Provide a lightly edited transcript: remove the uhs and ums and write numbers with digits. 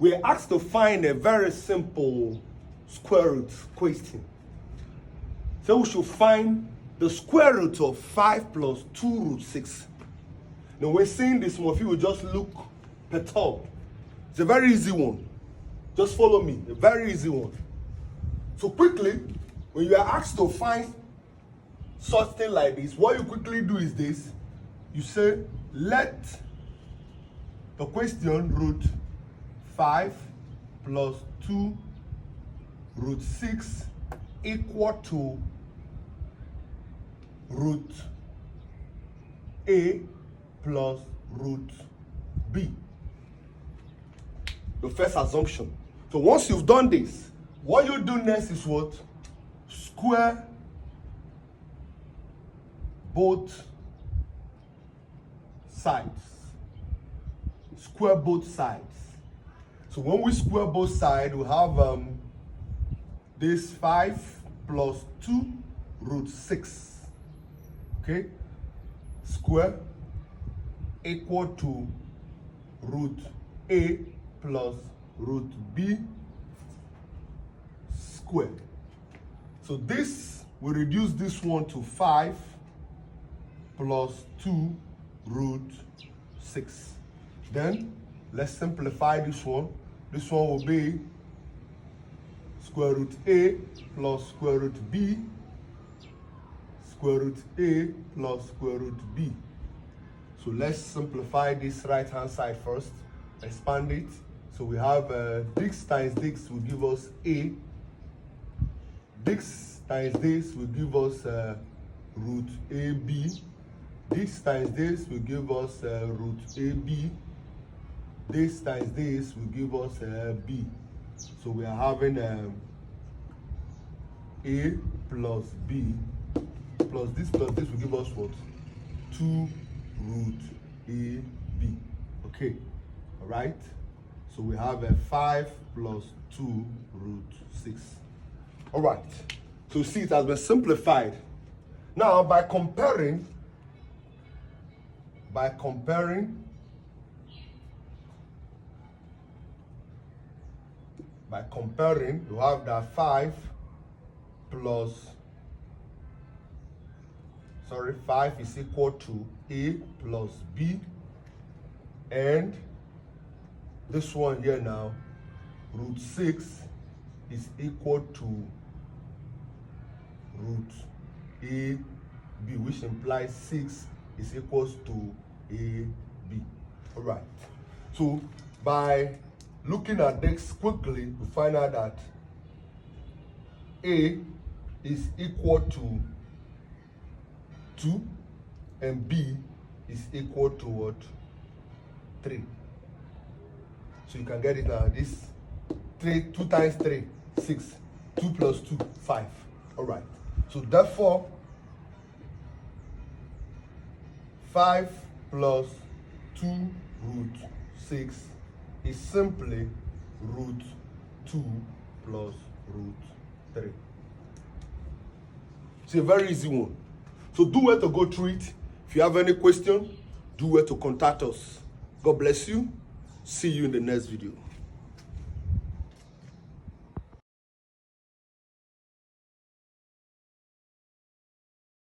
we're asked to find a very simple square root question. So we should find the square root of 5 plus 2 root 6. Now we're seeing this one, if you will just look perturbed. It's a very easy one. Just follow me, a very easy one. So quickly, when you are asked to find something like this, what you quickly do is this. You say, let the question root 5 plus 2 root 6 equal to root A plus root B. The first assumption. So once you've done this, what you do next is what? Square both sides. Square both sides. So when we square both sides, we have this 5 plus 2 root 6. Okay? Square equal to root A plus root B squared. So this will reduce this one to 5 plus 2 root 6. Then let's simplify this one. This one will be square root A plus square root B, square root A plus square root B. So let's simplify this right hand side first, expand it. So we have this times this will give us A. This times this will give us root AB. This times this will give us root AB. This times this will give us B. So we are having A plus B plus this will give us what? 2 root AB. Okay, all right. So we have a 5 plus 2 root 6. All right. So see, it has been simplified. Now by comparing, you have that 5 is equal to A plus B, and this one here now, root 6 is equal to root AB, which implies 6 is equals to AB. All right. So by looking at this quickly, we find out that A is equal to 2 and B is equal to what? 3. So you can get it now. This 2 times 3, 6. 2 plus 2, 5. All right. So therefore, 5 plus 2 root 6 is simply root 2 plus root 3. It's a very easy one. So do well to go through it. If you have any question, do well to contact us. God bless you. See you in the next video.